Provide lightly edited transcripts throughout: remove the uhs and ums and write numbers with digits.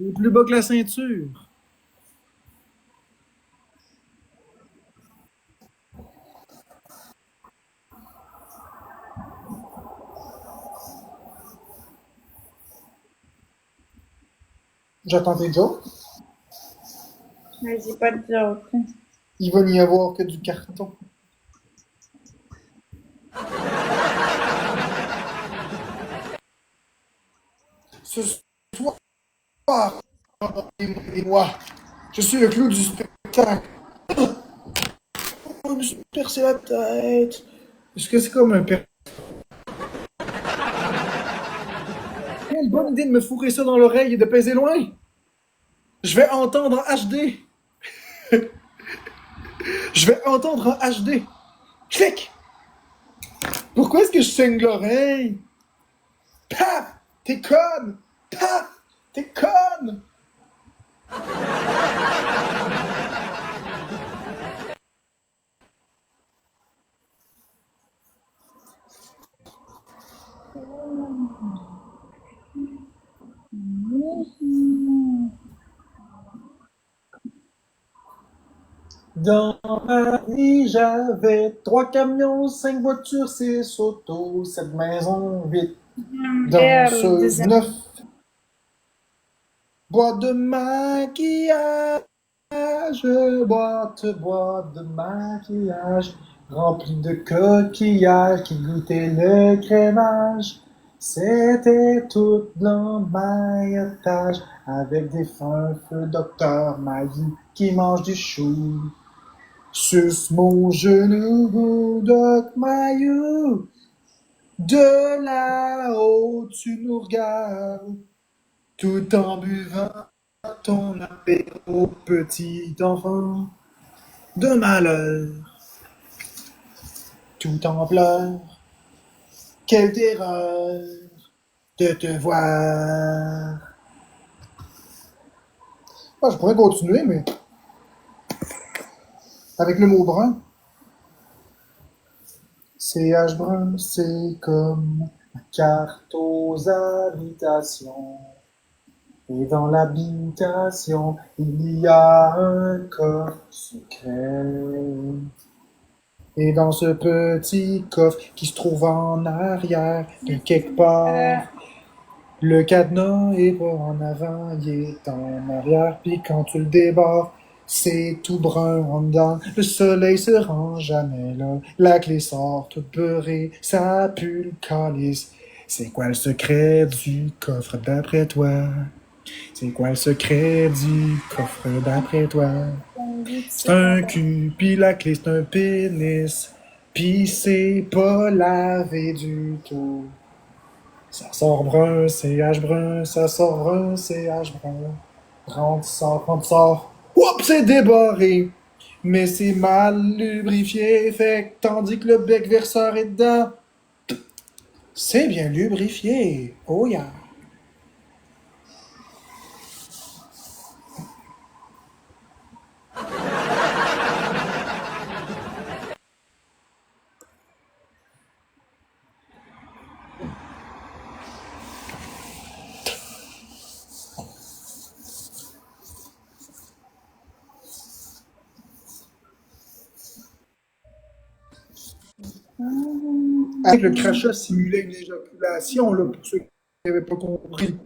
C'est plus bas que la ceinture. J'attends tes jokes. Vas-y, pas de joke. Il va n'y avoir que du carton. Ce soir, et moi, je suis le clou du spectacle. Je me suis percé la tête. Est-ce que c'est comme un per... Quelle bonne idée de me fourrer ça dans l'oreille et de peser loin. Je vais entendre en HD. Je vais entendre en HD. Clic! Pourquoi est-ce que je saigne l'oreille? Paf! T'es conne! Paf! T'es conne! Dans ma vie, j'avais 3 camions, 5 voitures, 6 autos, 7 maisons, 8. Dans ce 9 boîte de maquillage, boîte de maquillage, remplie de coquillages qui goûtaient le crémage. C'était tout l'emmaillotage avec des fins feu docteur Maggie qui mange du chou. Suce mon genou, Doc Mayou. De là-haut, tu nous regardes, tout en buvant ton apéro, petit enfant de malheur, tout en pleurs. Quelle terreur de te voir. Ah, je pourrais continuer, mais avec le mot brun. CH brun, c'est comme la carte aux habitations. Et dans l'habitation, il y a un coffre secret. Et dans ce petit coffre qui se trouve en arrière, de quelque part, le cadenas est pas en avant, il est en arrière. Puis quand tu le débarres, c'est tout brun en dedans. Le soleil se rend jamais là. La clé sort toute beurrée, ça pue le calice. C'est quoi le secret du coffre d'après toi? C'est quoi le secret du coffre d'après toi? C'est un cul, pis la clé c'est un pénis, pis c'est pas lavé du tout. Ça sort brun, CH brun, ça sort brun, CH brun. Rentre, sort. Oups, c'est débarré! Mais c'est mal lubrifié, fait que tandis que le bec verseur est dedans, c'est bien lubrifié. Oh yeah! Avec le crachat simulait une éjaculation, là, pour ceux qui n'avaient pas compris.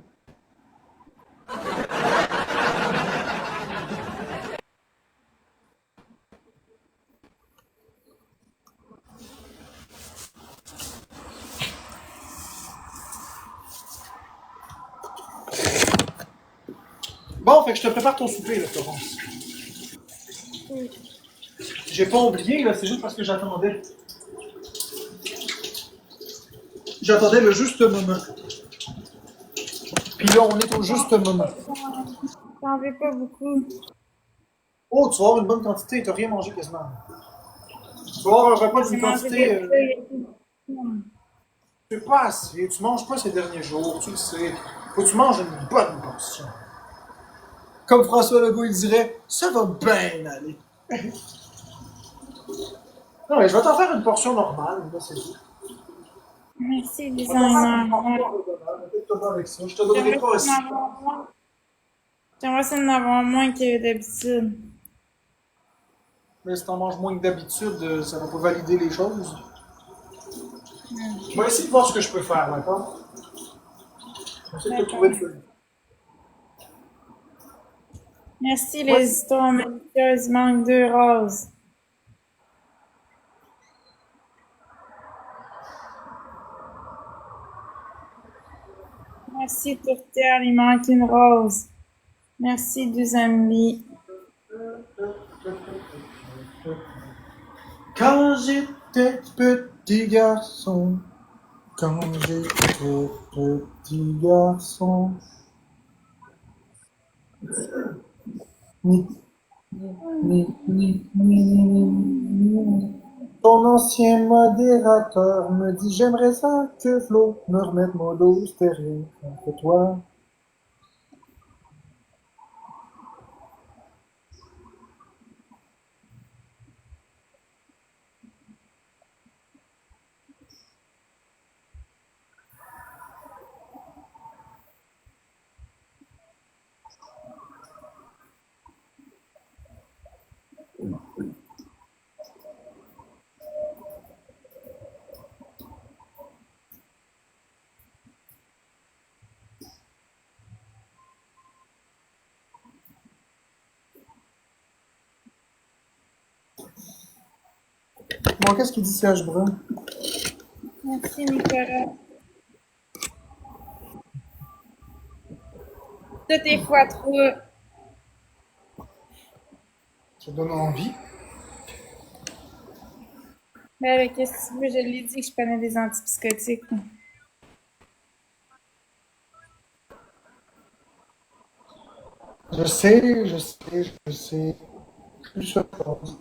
Bon, fait que je te prépare ton souper, là, Florence. J'ai pas oublié, là, c'est juste parce que j'attendais. J'attendais le juste moment. Puis là, on est au juste moment. J'en veux pas beaucoup. Oh, tu vas avoir une bonne quantité, t'as rien mangé quasiment. Tu vas avoir un repas J'ai d'une mangé quantité. des feuilles. C'est pas assez, tu manges pas ces derniers jours, tu le sais. Faut que tu manges une bonne portion. Comme François Legault, il dirait, ça va bien aller. Non, mais je vais t'en faire une portion normale, là, c'est tout. Merci, Je vais t'en faire une designer. portion raisonnable, peut-être avec ça. Je te donnerai pas aussi. J'aimerais ça en avoir moins que d'habitude. Mais si t'en manges moins que d'habitude, ça va pas valider les choses. Je vais essayer de voir ce que je peux faire, d'accord? Je vais essayer de te trouver D'accord. une solution. Merci, Ouais. les histoires malicieuses. Il manque 2 roses. Merci, Tourterre. Il manque 1 rose. Merci, 2 amis. Quand j'étais petit garçon, quand j'étais petit garçon, ni, ni. Ton ancien modérateur me dit j'aimerais ça que Flo me remette mon dos stéréo contre toi. Bon, qu'est-ce qu'il dit Serge Brun? Merci, Nicolas. Tout est x3. Ça donne envie. Ben, là, qu'est-ce que tu veux? Je l'ai dit que je prenais des antipsychotiques. Je sais, je sais, je sais. Plus ça passe.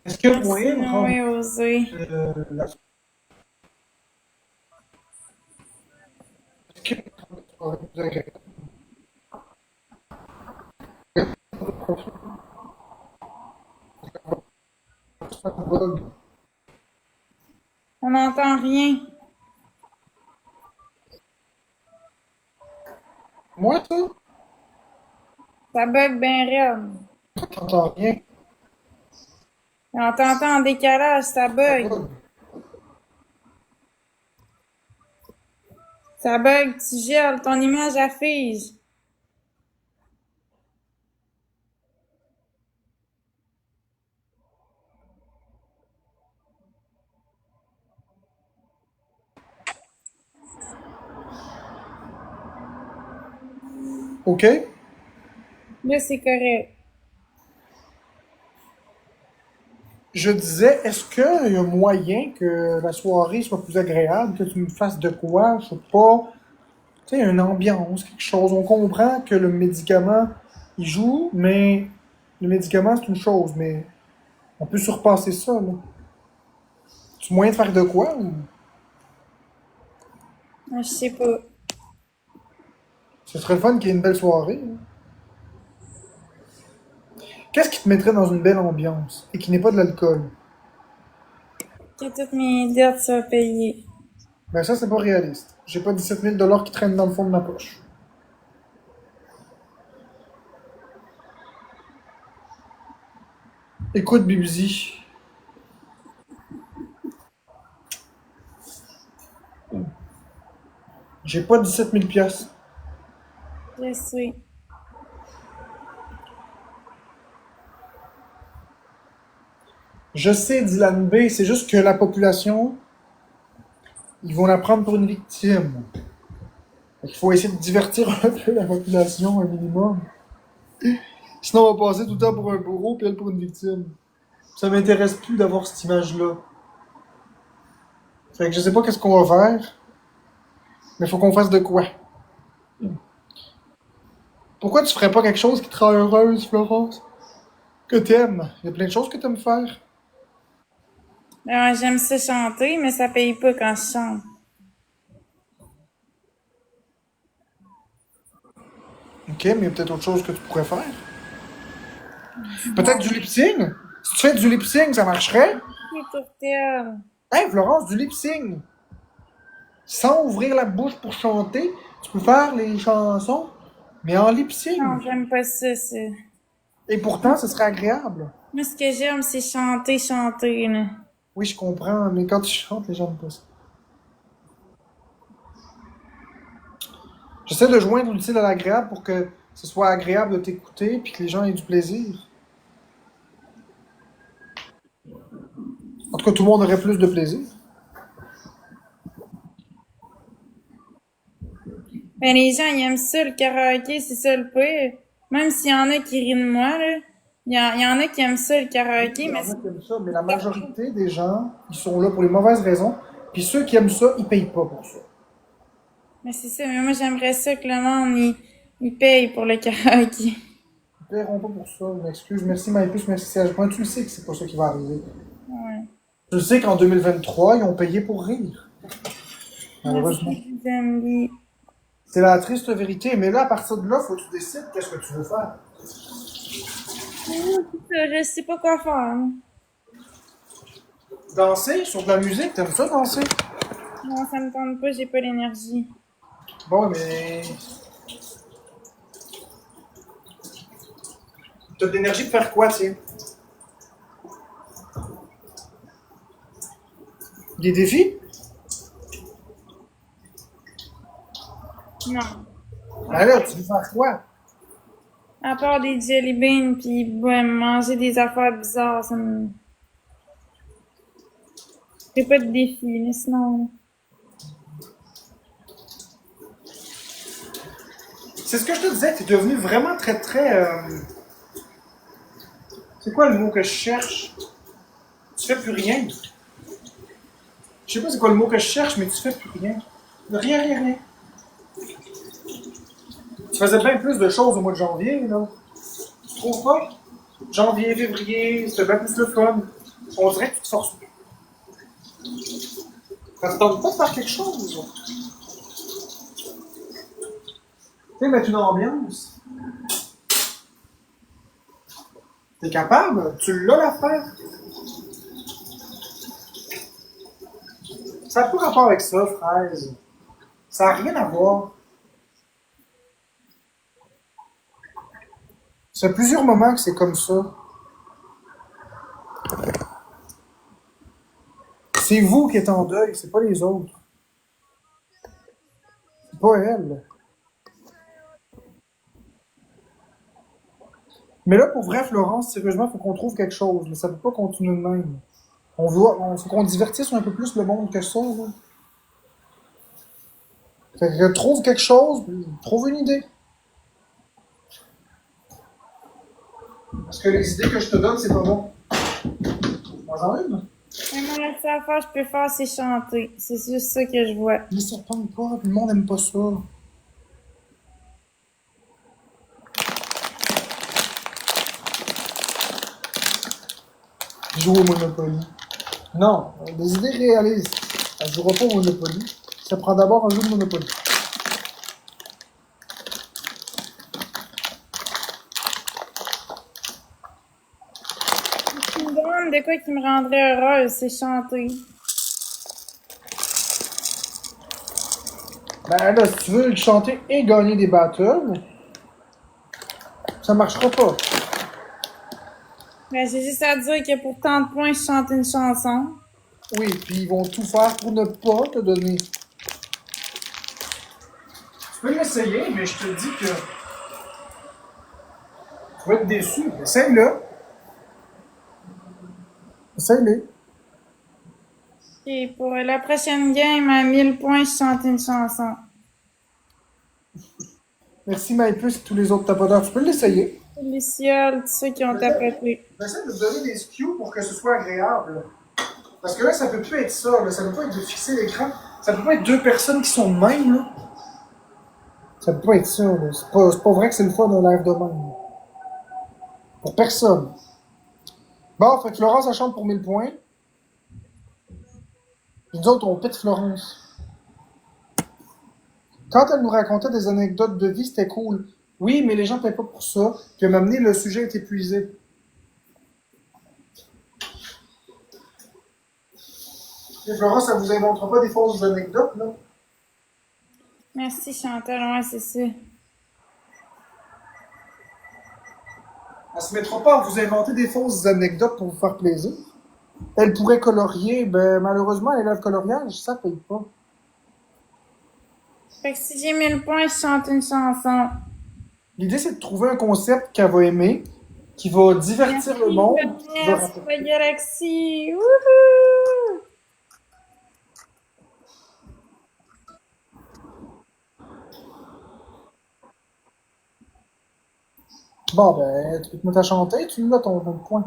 Est-ce qu'il y a Merci, moyen de rendre Noé, Osé. la... Est-ce qu'il y a moyen de rendre plus agréable? Ça bug. On n'entend rien. Moi, ça? Ça bug bien raide. T'entends rien. On t'entend en décalage, ça Ça bug. bug. Ça bug, tu gèles, ton image affiche. OK? Là, c'est correct. Je disais, est-ce qu'il y a moyen que la soirée soit plus agréable, que tu me fasses de quoi? Je sais pas. Tu sais, une ambiance, quelque chose. On comprend que le médicament, il joue, mais le médicament, c'est une chose, mais on peut surpasser ça, là. Tu moyen de faire de quoi? Ou... Ah, je sais pas. Ce serait le fun qu'il y ait une belle soirée, là. Qu'est-ce qui te mettrait dans une belle ambiance et qui n'est pas de l'alcool? Que toutes mes dettes soient payées. Ben ça, c'est pas réaliste. J'ai pas 17 000 $ qui traînent dans le fond de ma poche. Écoute, Bibuzi, j'ai pas 17 000 $. Je sais. Je sais, Dylan B, c'est juste que la population, ils vont la prendre pour une victime. Il faut essayer de divertir un peu la population, un minimum. Sinon, on va passer tout le temps pour un bourreau, puis elle pour une victime. Ça m'intéresse plus d'avoir cette image-là. Fait que je sais pas qu'est-ce qu'on va faire, mais faut qu'on fasse de quoi. Pourquoi tu ferais pas quelque chose qui te rend heureuse, Florence? Que t'aimes? Il y a plein de choses que t'aimes faire. Alors, j'aime ça chanter, mais ça paye pas quand je chante. Ok, mais il y a peut-être autre chose que tu pourrais faire. Peut-être du lip-sync? Si tu fais du lip-sync, ça marcherait? C'est Tourterre. Hey, Florence, du lip-sync! Sans ouvrir la bouche pour chanter, tu peux faire les chansons Mais en lip Non, sync. j'aime pas ça, c'est... Et pourtant, ce serait agréable. Moi, ce que j'aime, c'est chanter, chanter, là. Oui, je comprends, mais quand tu chantes, les gens n'aiment pas ça. J'essaie de joindre l'utile à l'agréable pour que ce soit agréable de t'écouter puis que les gens aient du plaisir. En tout cas, tout le monde aurait plus de plaisir. Ben, les gens, ils aiment ça, le karaoké, c'est ça le pire. Même s'il y en a qui rient de moi, là. Il y en a qui aiment ça, le Oui, il karaoké, y mais en a qui aiment ça, mais la majorité des gens, ils sont là pour les mauvaises raisons. Puis ceux qui aiment ça, ils payent pas pour ça. c'est ça. Mais moi, j'aimerais ça que le monde, il paye pour le karaoké. Ils paieront pas pour ça. Je m'excuse. Merci Maïpus, merci Serge. Point. Tu le sais que c'est pas ça qui va arriver. Ouais. Tu le sais qu'en 2023, ils ont payé pour rire. Malheureusement. Merci, Zambi. C'est la triste vérité. Mais là, à partir de là, faut que tu décides qu'est-ce que tu veux faire. Je sais pas quoi faire. Danser sur de la musique, t'aimes ça danser? Non, ça me tente pas, j'ai pas l'énergie. Bon, mais t'as de l'énergie de faire quoi, tu sais? Des défis? Non. Ben là, tu veux faire quoi? À part des jelly beans pis ouais, manger des affaires bizarres, ça me... J'ai pas de défi, mais sinon... C'est ce que je te disais, t'es devenu vraiment très très. C'est quoi le mot que je cherche? Tu fais plus rien. Je sais pas c'est quoi le mot que je cherche, mais tu fais plus rien. Rien, rien, rien. Tu faisais bien plus de choses au mois de janvier, là. Tu trouves pas? Janvier, février, c'était bien plus le fun. On dirait que tu te forces plus. Ça te tente pas de faire quelque chose? Tu sais, mettre une ambiance. T'es capable? Tu l'as l'affaire? Ça n'a pas rapport avec ça, fraise. Ça n'a rien à voir. Ça fait plusieurs moments que c'est comme ça. C'est vous qui êtes en deuil, c'est pas les autres. C'est pas elle. Mais là, pour vrai, Florence, sérieusement, il faut qu'on trouve quelque chose. Mais ça peut pas continuer de même. Faut qu'on divertisse un peu plus le monde que ça, là. Fait que trouve quelque chose, puis trouve une idée. Parce que les idées que je te donne, c'est pas bon. Moi, en une. Mais moi, la seule affaire que je peux faire, c'est chanter. C'est juste ça que je vois. Mais ça retombe pas, puis le monde aime pas ça. Jouer au Monopoly. Non, des idées réalistes. Elle jouera pas au Monopoly. Ça prend d'abord un jeu de Monopoly. Ce qui me demande de quoi qui me rendrait heureuse, c'est chanter. Ben là, si tu veux chanter et gagner des battles, ça marchera pas. Ben, j'ai juste à dire que pour tant de points, je chante une chanson. Oui, puis ils vont tout faire pour ne pas te donner. Tu peux l'essayer, mais je te dis que tu vas être déçu. Essaye-le. Essaye-le. Et pour la prochaine game, à 1000 points, je chante une chanson. Merci Maïpus et tous les autres tapoteur. Tu peux l'essayer. Lucioles, tous ceux qui ont tapoté. J'essaie de te donner des cues pour que ce soit agréable. Parce que là, ça peut plus être ça. Là. Ça peut pas être de fixer l'écran. Ça peut pas être deux personnes qui sont de même. Là. Ça peut pas être ça. Là. C'est pas vrai que c'est le fun d'un live de même. Pour personne. Bon, fait que Florence, elle chante pour 1000 points. Puis nous autres, on pète Florence. Quand elle nous racontait des anecdotes de vie, c'était cool. Oui, mais les gens ne paient pas pour ça. Puis à m'amener, le sujet est épuisé. Et Florence, ça vous inventera pas des fausses anecdotes, là? Merci Chantal, ouais, c'est ça. se mettra pas à vous inventer des fausses anecdotes pour vous faire plaisir. Elle pourrait colorier, ben malheureusement, elle a le coloriage, ça paye pas. Fait que si j'ai 1000 points, je chante une chanson. L'idée, c'est de trouver un concept qu'elle va aimer, qui va divertir le Merci, monde, qui va Podcast rapporter. la Galaxie. Wouhou! Bon, ben, tu peux te mettre à chanter, tu l'as ton point.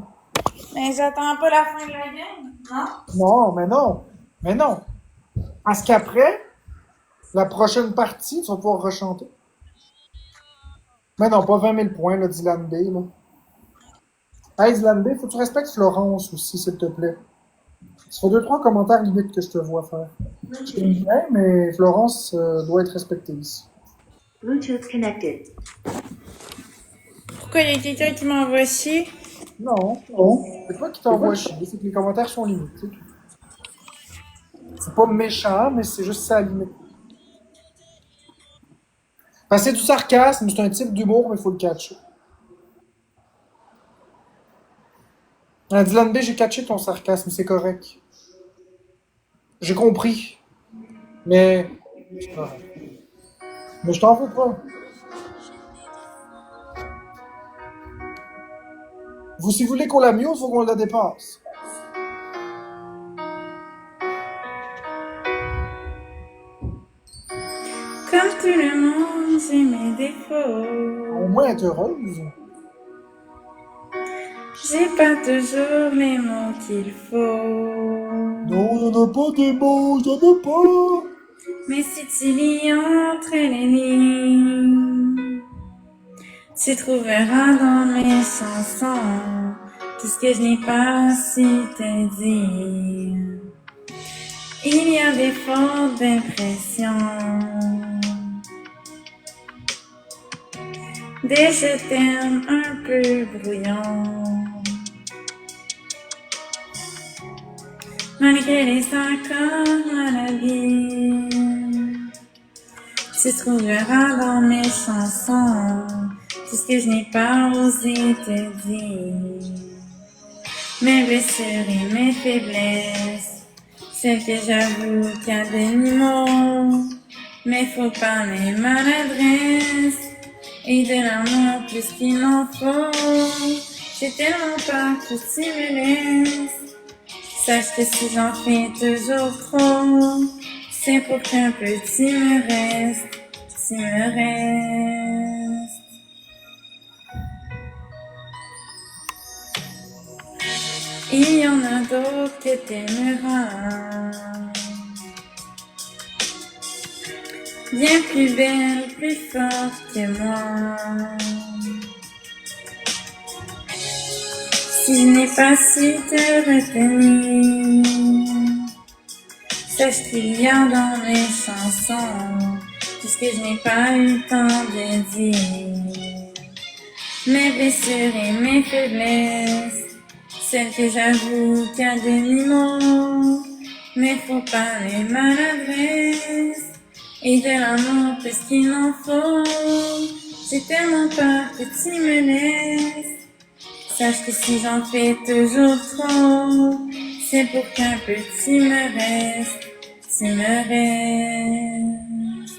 Mais j'attends pas la fin de la game, non? Non, mais non. Mais non. Parce qu'après, la prochaine partie, tu vas pouvoir rechanter. Mais non, pas 20 000 points, là, Dylan B, là. Hey, Dylan B, faut que tu respectes Florence aussi, s'il te plaît. Ça fait deux, trois commentaires limite que je te vois faire. Je t'aime bien, mais Florence doit être respectée ici. Bluetooth connected. Pourquoi il y a quelqu'un qui m'envoie chier? Non, non. C'est pas qui t'envoie chier, c'est que les commentaires sont limités, c'est tout. C'est pas méchant, mais c'est juste ça à limite. Enfin, c'est du sarcasme, c'est un type d'humour, mais il faut le catcher. Dylan B, j'ai catché ton sarcasme, c'est correct. J'ai compris. Mais. C'est correct. Mais je t'en veux pas. Vous, si vous voulez qu'on la mieux, il faut qu'on la dépasse. Comme tout le monde, j'ai mes défauts. Au moins être heureuse. J'ai pas toujours les mots qu'il faut. Non, y'en a pas des mots, y'en a pas. Mais si tu lis entre les lignes, tu trouveras dans mes chansons tout ce que je n'ai pas su te dire. Il y a des fautes d'impression, des je t'aime un peu brouillons. Malgré les accords à la vie, tu trouveras dans mes chansons tout ce que je n'ai pas osé te dire. Mes blessures et mes faiblesses, celles que j'avoue qu'il y a des mots, mais faut pas mes maladresses, et de l'amour plus qu'il n'en faut. J'ai tellement peur que tu me laisses. Sache que si j'en fais toujours trop, c'est pour qu'un petit me reste, tu me restes. Il y en a d'autres que t'aimeras, bien plus belle, plus forte que moi. Si je n'ai pas su te retenir, sache qu'il y a dans mes chansons tout ce que je n'ai pas eu le temps de dire. Mes blessures et mes faiblesses, celles que j'avoue qu'à demi-mot, mais faut pas les maladresses, et de l'amour plus qu'il en faut. J'ai tellement peur que tu me laisses. Sache que si j'en fais toujours trop, c'est pour qu'un petit me reste, tu me restes.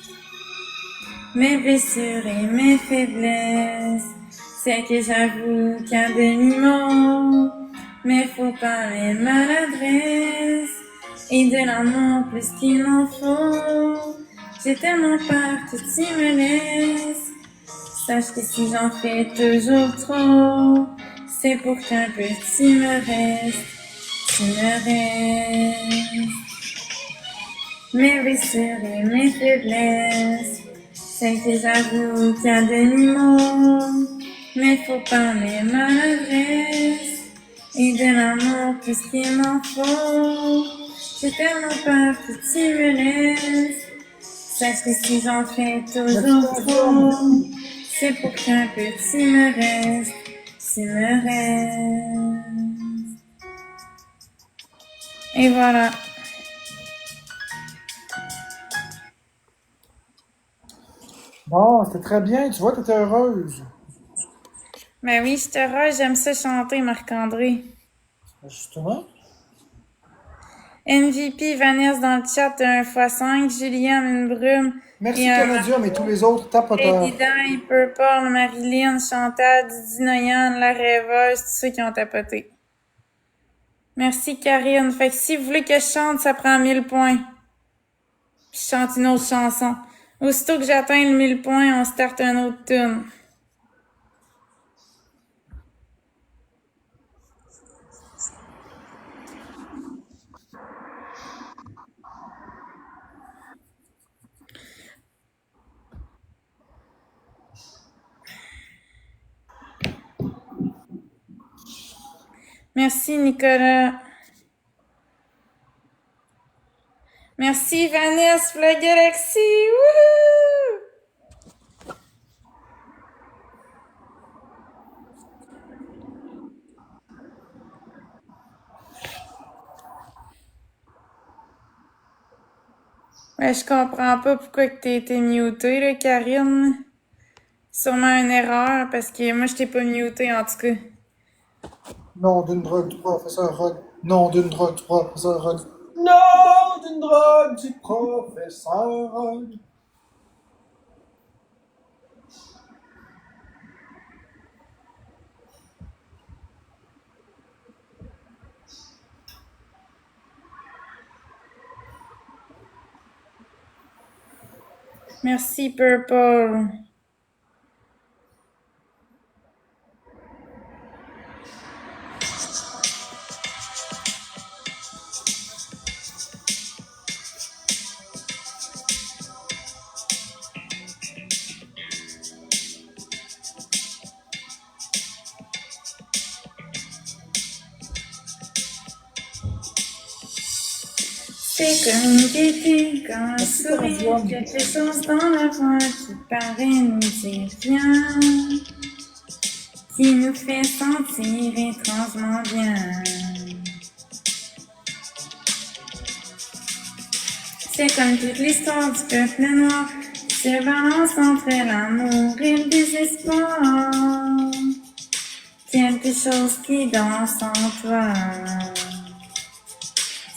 Mes blessures et mes faiblesses, c'est que j'avoue qu'à demi-mot, mais faut pas les maladresses, et de l'amour plus qu'il en faut. J'ai tellement peur que tu me laisses. Sache que si j'en fais toujours trop, c'est pour qu'un petit me reste, tu me restes. Mes blessures et mes faiblesses, celles que j'avoue qu'à demi-mot, mais faut pas mes maladresses, et de l'amour plus qu'il m'en faut. J'ai tellement peur que tu me laisses. Sache que si j'en fais toujours trop, c'est pour qu'un petit me reste, tu me restes. Et voilà. Bon, c'était très bien, tu vois, t'étais heureuse. Ben oui, je te rends, j'aime ça chanter, Marc-André. Justement. MVP, Vanessa dans le chat, 1x5, Juliane, une brume. Merci Et un Canadien, mais tous les autres tapoteurs. Lady Di, Purple, Marilyn, Chantal, Didi Noyan, La Rêveuse, tous ceux qui ont tapoté. Merci Karine. Fait que si vous voulez que je chante, ça prend 1000 points. Puis je chante une autre chanson. Aussitôt que j'atteins le 1000 points, on start un autre tune. Merci Nicolas. Merci Vanessa pour la galaxie. Wouhou! Ouais, je comprends pas pourquoi que t'as été muté, là, Karine. Sûrement une erreur, parce que moi, je t'ai pas muté, en tout cas. Non d'une drogue du professeur Rod. Non d'une drogue du professeur Rod. Non d'une drogue du professeur Rod. Merci, Purple. C'est comme une gaieté quand un sourire, quelque chose dans la voix qui paraît nous dire rien, qui nous fait sentir étrangement bien. C'est comme toute l'histoire du peuple noir qui se balance entre l'amour et le désespoir. Quelque chose qui danse en toi.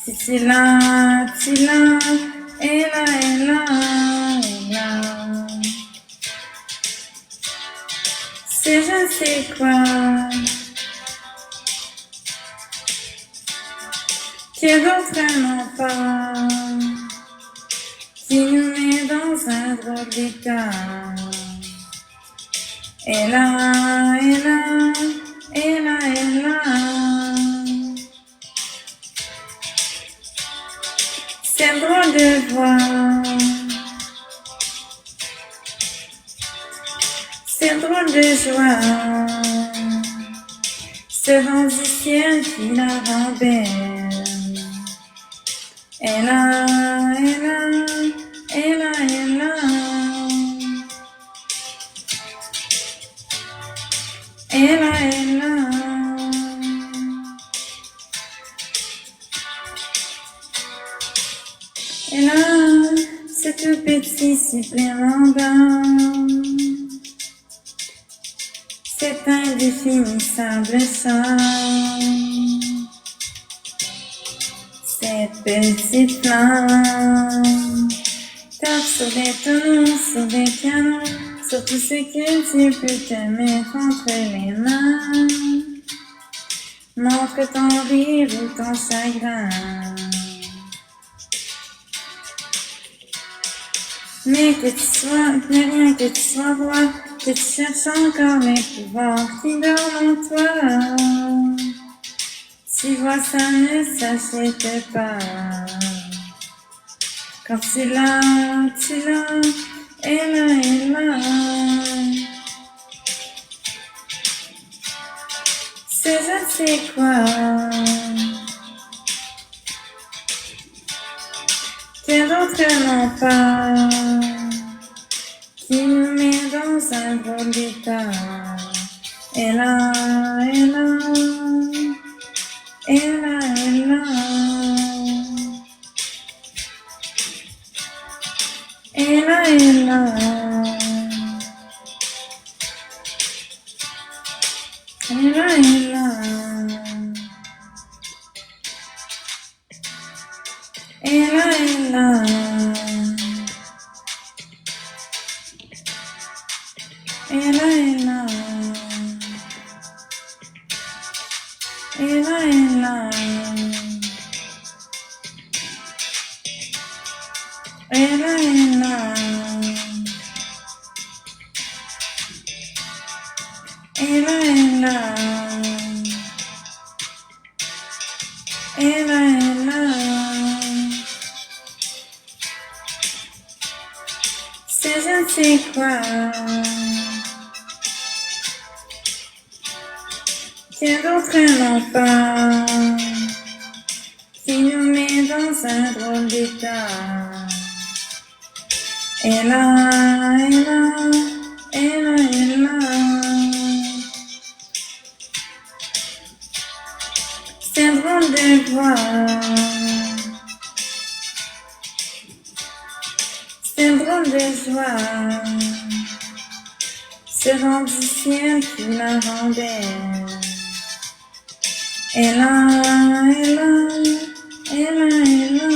Si tu l'as, et là, et là, et là. C'est je ne sais quoi, que d'autres n'ont pas, qui nous met dans un drôle d'état. Et là, et là, et là, et là. C'est drôle de voir, c'est drôle de joie, ce vent du ciel qui la rend belle. Et là, et là, et là, et là. Et là, et là. Et là, c'est tout petit supplément d'âme. C'est indéfinissable charme. Cette petite flamme tape sur des tonneaux, sur des pianos, sur tout ce que tu peux te mettre entre les mains. Montre ton rire ou ton chagrin. Mais que tu sois, mais rien que tu sois roi, que tu cherches encore les pouvoirs qui dorment en toi. Tu vois, ça ne s'achète pas. Quand tu l'as, et là, et là. C'est je ne sais quoi, que d'autres n'ont pas, qui nous met dans un drôle d'état. Et là, et là, et là, et là. Et là, et là. Et là, et là. Et là, et là. Et là, et là. Et là, et là. Et là, et là. C'est je ne sais quoi qu'il y a d'autre longtemps qui nous met dans un drôle d'état. Et là, et là, et là, et là. C'est drôle de voir. C'est drôle de joie. Ce vent du ciel qui la rend belle. Et là, et là, et là, et là.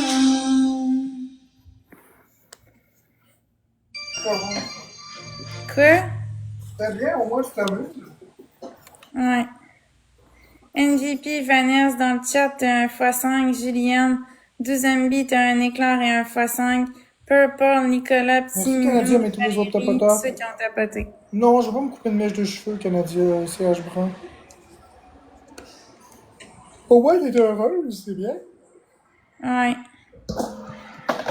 Quoi? Très bien, au moins tu t'amuses. Ouais. NGP, Vanessa dans le chat, t'as un x5. Juliane, 12 MB, t'as un éclair et un x5. Purple, Nicolas, Petit Merci, Canadien, Minou, mais tous les autres Valérie, tapoteurs. ceux qui ont tapoté. Non, je vais pas me couper une mèche de cheveux, Canadien CH Brun. Au moins, t'es heureuse, c'est bien. Ouais.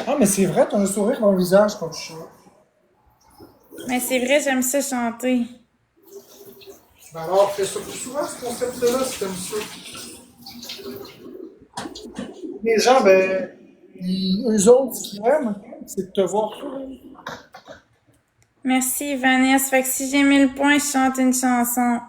Ah, mais c'est vrai, t'as un sourire dans le visage quand tu chantes. Mais c'est vrai, j'aime ça chanter. Ben alors, fais ça plus souvent, ce concept-là, si t'aimes ça. Les gens, ben, eux autres, ce qu'ils aiment, c'est de te voir sourire. Merci, Vanessa. Fait que si j'ai 1000 points, je chante une chanson.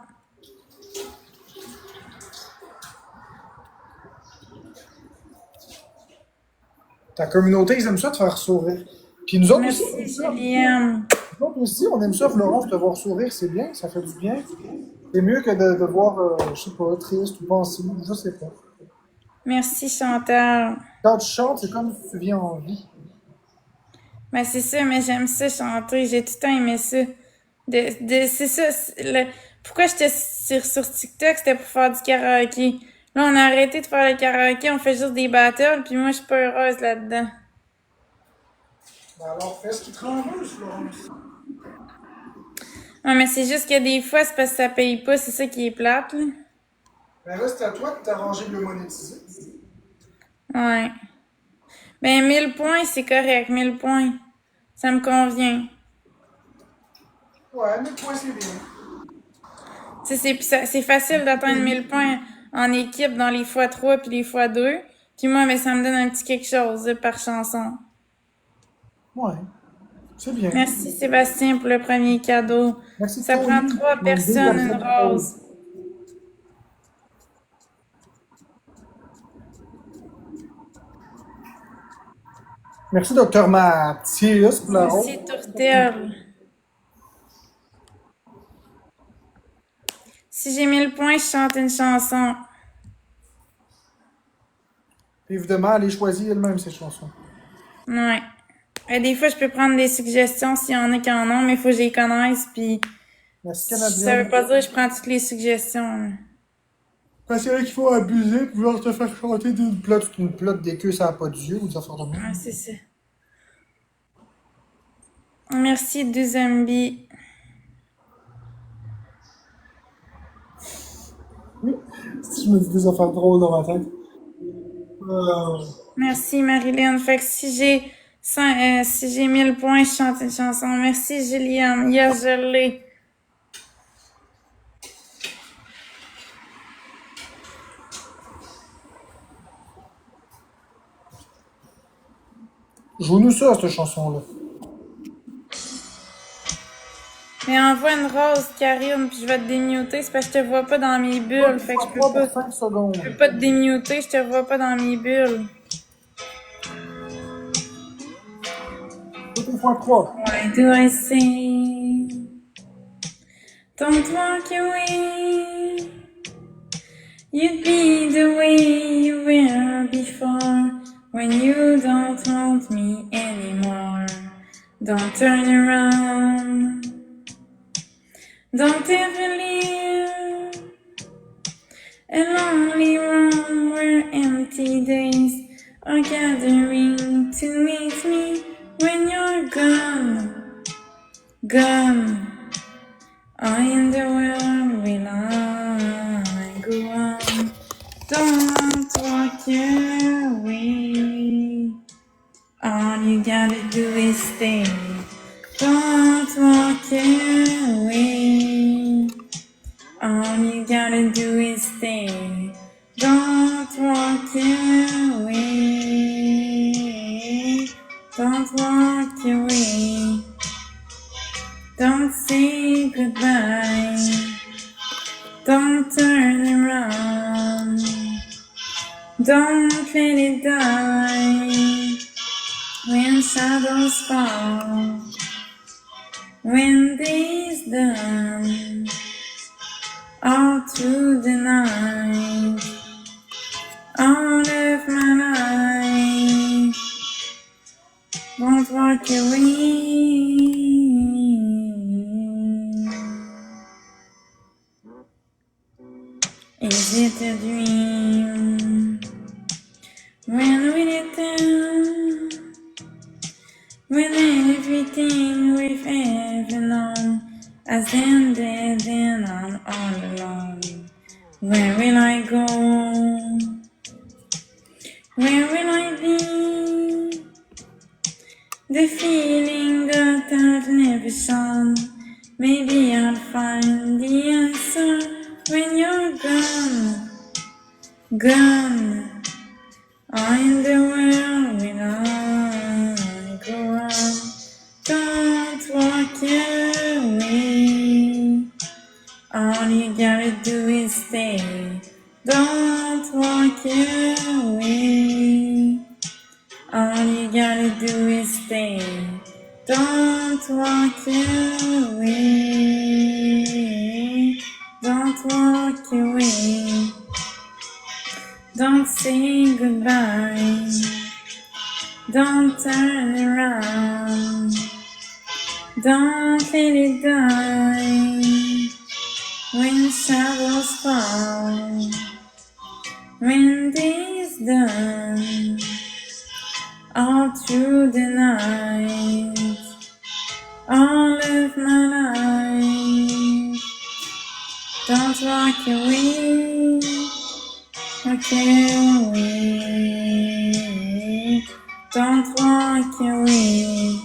Ta communauté, ils aiment ça te faire sourire. Puis nous autres aussi, on aime Merci, ça. Julien. Nous autres aussi, on aime ça, Florence, te voir sourire, c'est bien, ça fait du bien. C'est mieux que de voir, je sais pas, triste ou pensif, je sais pas. Merci, Chantal. Quand tu chantes, c'est comme si tu viens en vie. Ben, c'est ça, mais j'aime ça chanter. J'ai tout le temps aimé ça. C'est ça. Pourquoi j'étais sur TikTok, c'était pour faire du karaoké. Là, on a arrêté de faire le karaoké, on fait juste des battles, puis moi, je suis pas heureuse là-dedans. Ben alors, fais ce qui te rend heureuse, Florence. Ouais, mais c'est juste que des fois, c'est parce que ça paye pas, c'est ça qui est plate, là. Ben là, c'est à toi de t'arranger de le monétiser. Ouais. Ben, 1000 points, c'est correct, 1000 points. Ça me convient. Ouais, mais toi, c'est bien. Tu sais, c'est facile d'atteindre 1000 points en équipe dans les x3 puis les x2. Puis moi, ben, ça me donne un petit quelque chose là, par chanson. Ouais, c'est bien. Merci Sébastien pour le premier cadeau. Merci, Ça Tony. prend 3 Mon personnes, deuxième une cadeau. rose. Merci, Dr. Mathias, pour la rose. Merci Tourtel. Si j'ai 1000 points, je chante une chanson. Évidemment, elle est choisie elle-même, ces chansons. Ouais. Et des fois, je peux prendre des suggestions s'il y en a qui en ont, mais il faut que je les connaisse. Puis Merci, ça Canadien. veut pas dire que je prends toutes les suggestions. Parce qu'il y en a qui font abuser, puis vouloir te faire chanter d'une plotte d'équeux, ça n'a pas d'yeux, ou des affaires de même. Ouais, c'est ça. Merci Duzambi. Si je me dis des affaires drôles dans ma tête. Merci Marilyn. Fait que si j'ai 1000 points, je chante une chanson. Merci Juliane. Yes, je l'ai. Joue-nous ça, cette chanson-là. Mais envoie une rose, Karine, puis je vais te démuter. C'est parce que je te vois pas dans mes bulles. Fait que je peux Pour pas. 5 secondes. Je peux pas te démuter, je te vois pas dans mes bulles. Tout fois 3. Why do I say? Don't walk away. You'd be the way you were before. When you don't want me anymore. Don't turn around. Don't ever leave a lonely room where empty days are gathering to meet me when you're gone, gone. I in the world will I go on. Don't walk away. All you gotta do is stay. Don't walk away. All you gotta do is stay. Don't walk away. Don't walk away. Don't say goodbye. Don't turn around. Don't let it die. When shadows fall, when day's done, all through the night, all of my life, won't walk away. Is it a dream? When will it end? When everything we've ever known has ended and I'm all alone. Where will I go? Where will I be? The feeling that I've never shown. Maybe I'll find the answer when you're gone, gone. In the world will I go on. Don't walk away. All you gotta do is stay. Don't walk away. All you gotta do is stay. Don't walk away. Don't walk away. Don't say goodbye. Don't turn around. Don't let it die. When shadows fall, when day's done, all through the night, all of my life. Don't walk away. Walk away. Don't walk away.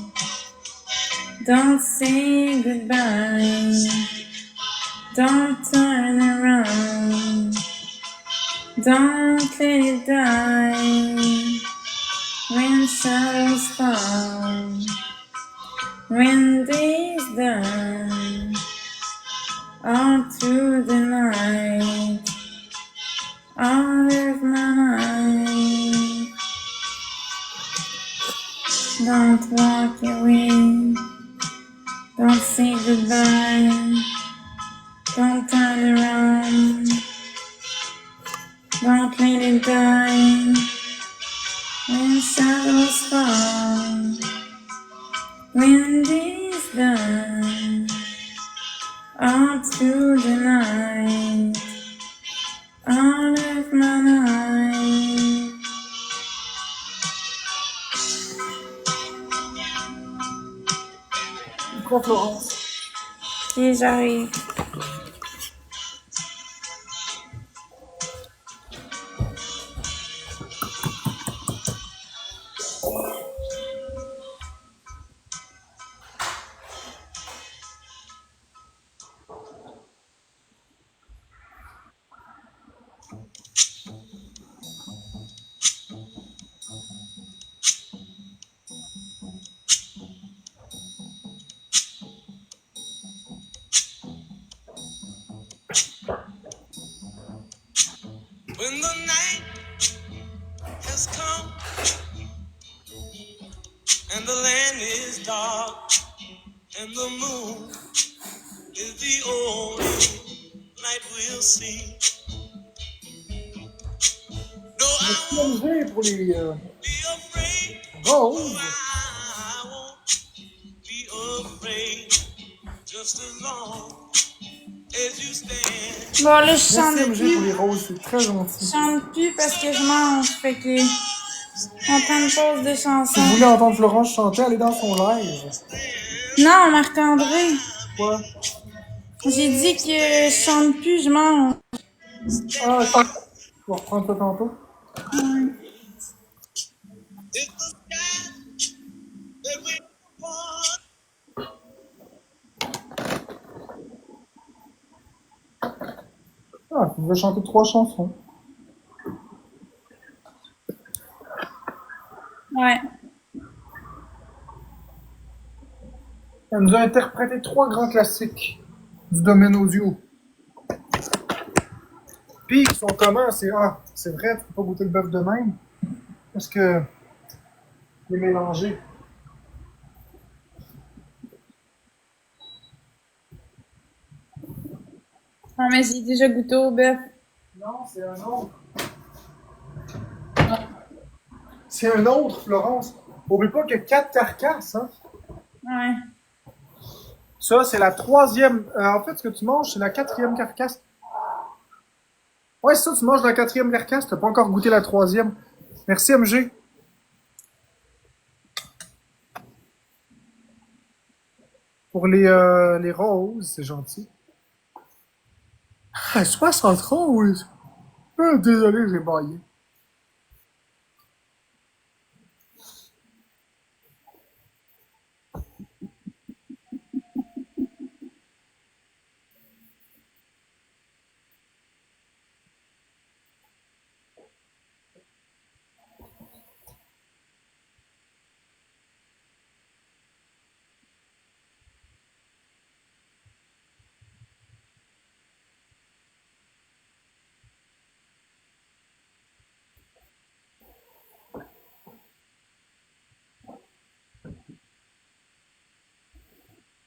Don't say goodbye. Don't turn around. Don't let it die. When shadows fall, when day's done, all through the night, all of my life. Don't walk away. Don't say goodbye. Don't turn around. Don't let it die. When shadows fall, when day's done, all through the night, all of my life. Quoi, Florence? Et j'arrive. When the night has come and the land is dark and the moon is the only light we'll see. No, I won't pour les be afraid. roses. I won't be afraid just as long as you stand. Bon, là, je Merci chante MG pour plus. les roses, c'est très Je gentil. chante plus parce que je mange. Fait que, on prend une pause de Si chanson. vous voulez entendre Florence chanter, allez dans son live. Non, Marc-André. Quoi? J'ai dit que je chante plus, je mange. Ah, ok. Je vais reprendre ça tantôt. It's the sky that we want. Ah, tu veux chanter 3 chansons. Ouais. Elle nous a interprété 3 grands classiques du domaine audio. Puis, ils sont comment? C'est vrai, tu peux pas goûter le bœuf de même. Parce que, il est mélangé. Non, mais j'ai déjà goûté au bœuf. Non, c'est un autre. C'est un autre, Florence. Oublie pas qu'il y a 4 carcasses, hein. Ouais. Ça, c'est la 3e. En fait, ce que tu manges, c'est la 4e carcasse. Ouais, c'est ça, tu manges la 4e carcasse. T'as pas encore goûté la 3e. Merci, MG. Pour les roses, c'est gentil. Ah, 60 roses. Ah, désolé, j'ai baillé.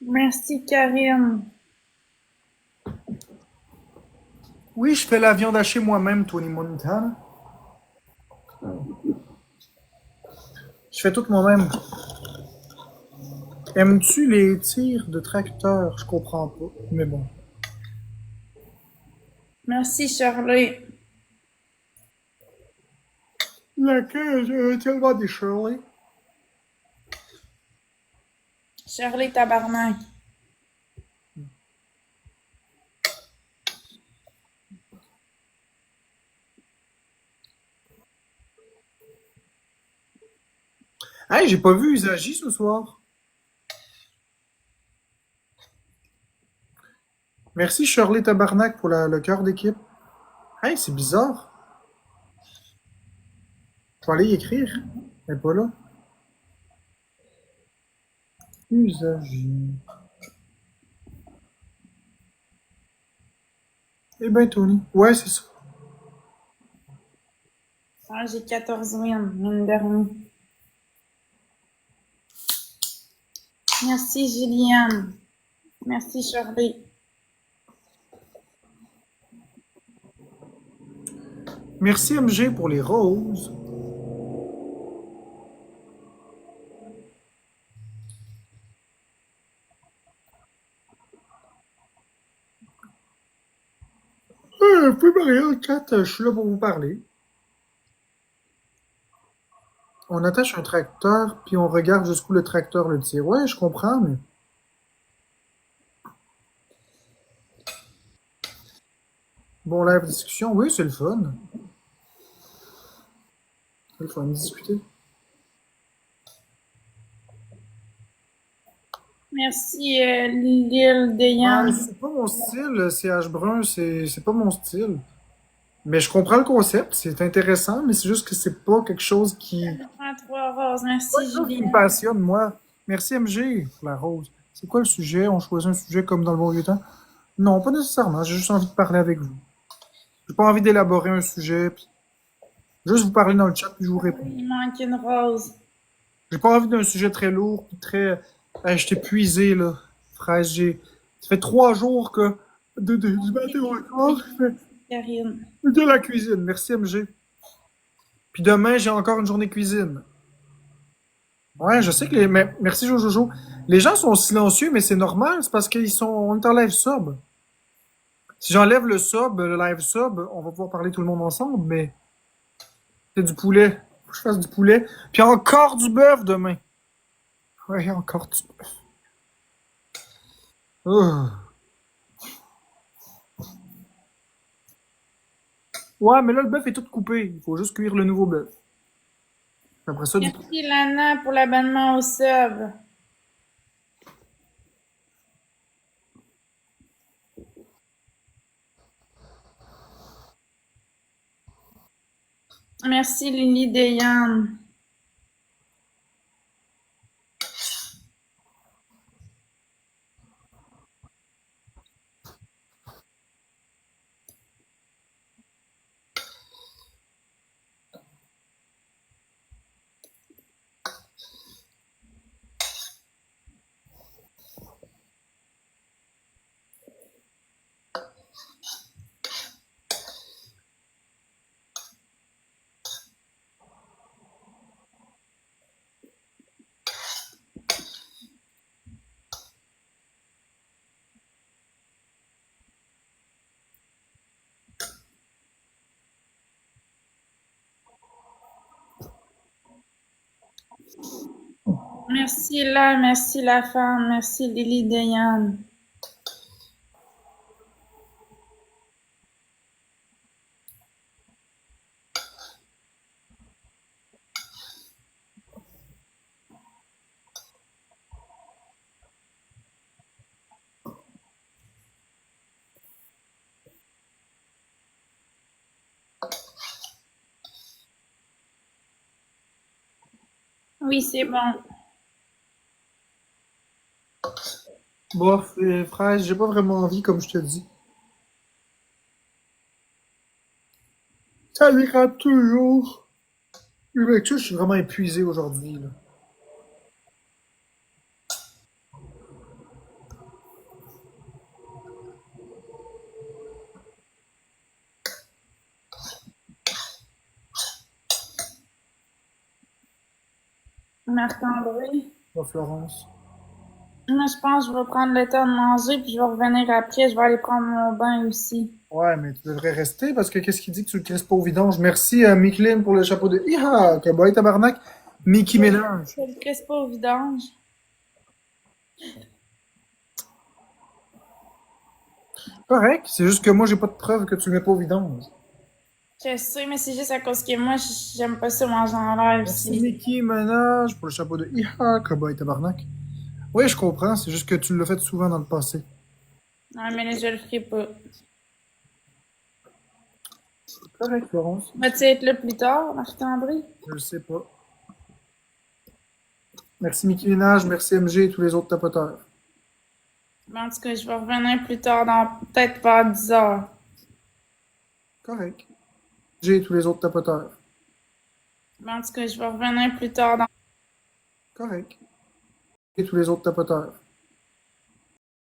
Merci, Karine. Oui, je fais la viande hachée moi-même, Tony Montana. Je fais tout moi-même. Aimes-tu les tirs de tracteur? Je comprends pas, mais bon. Merci, Shirley. Laquelle? J'ai tellement des Shirley. Shirley Tabarnak. Hey, j'ai pas vu Usagi ce soir. Merci Shirley Tabarnak pour le cœur d'équipe. Hey, c'est bizarre. Je vais aller y écrire. Elle est pas là. Usagi. Eh ben, Tony. Ouais, c'est ça. Ah, j'ai 14 wins, mine de rien. Merci, Juliane. Merci, Shirley. Merci MG pour les roses. Vous pouvez me rien, chat, je suis là pour vous parler. On attache un tracteur, puis on regarde jusqu'où le tracteur le tire. Ouais, je comprends, mais... Bon, la discussion, oui, c'est le fun. C'est le fun de discuter. Merci, Lille de Yann. C'est pas mon style, CH Brun, c'est pas mon style. Mais je comprends le concept, c'est intéressant, mais c'est juste que c'est pas quelque chose qui... Je prends 3 roses. Merci, C'est quelque chose qui me Juliane. passionne, moi. Merci MG pour la rose. C'est quoi le sujet? On choisit un sujet comme dans le bon vieux temps? Non, pas nécessairement, j'ai juste envie de parler avec vous. J'ai pas envie d'élaborer un sujet, puis juste vous parler dans le chat, puis je vous réponds. Il manque une rose. J'ai pas envie d'un sujet très lourd, puis très... Hey, je t'ai épuisé, là, fraise. Ça fait 3 jours que... Du matin au soir, je fais Karine. de la cuisine. Merci, MG. Puis demain, j'ai encore une journée cuisine. Ouais, je sais que les... Mais merci, Jojojo. Les gens sont silencieux, mais c'est normal. C'est parce qu'ils sont... On est en live sub. Si j'enlève le sub, le live sub, on va pouvoir parler tout le monde ensemble, mais c'est du poulet. Faut que je fasse du poulet. Puis encore du bœuf demain. Ouais, encore du bœuf. Oh. Ouais, mais là, le bœuf est tout coupé. Il faut juste cuire le nouveau bœuf. Après ça, du... Merci Lana pour l'abonnement au sub. Merci Lily Deyan. Merci la femme, merci Lily Deyan. Oui, c'est bon. Bof, les fraises, j'ai pas vraiment envie, comme je te dis. Ça dérape toujours. Oui, mais tu sais, je suis vraiment épuisé aujourd'hui, là. Marc-André. Pas Florence. Moi, je pense que je vais prendre le temps de manger, puis je vais revenir après. Je vais aller prendre mon bain aussi. Ouais, mais tu devrais rester parce que qu'est-ce qui dit que tu le crisses pas au vidange? Merci à Miklin pour le chapeau de Iha, cowboy tabarnak. Mickey Mélange. Je le crisse pas au vidange. Correct, c'est juste que moi, j'ai pas de preuve que tu le mets pas au vidange. Je sais, mais c'est juste à cause que moi, j'aime pas ça manger en l'air Merci aussi. Mickey Mélange pour le chapeau de Iha, cowboy tabarnak. Oui, je comprends, c'est juste que tu l'as fait souvent dans le passé. Non, mais là, je le ferai pas. Correct, Florence. Vas-tu être là plus tard, Marc-André? Je le sais pas. Merci Mickey Ménage, merci MG et tous les autres tapoteurs. Bon, en tout cas, je vais revenir plus tard, dans peut-être pas 10 heures. Correct. J'ai tous les autres tapoteurs. Bon, en tout cas, je vais revenir plus tard, dans Correct. Et tous les autres tapoteurs.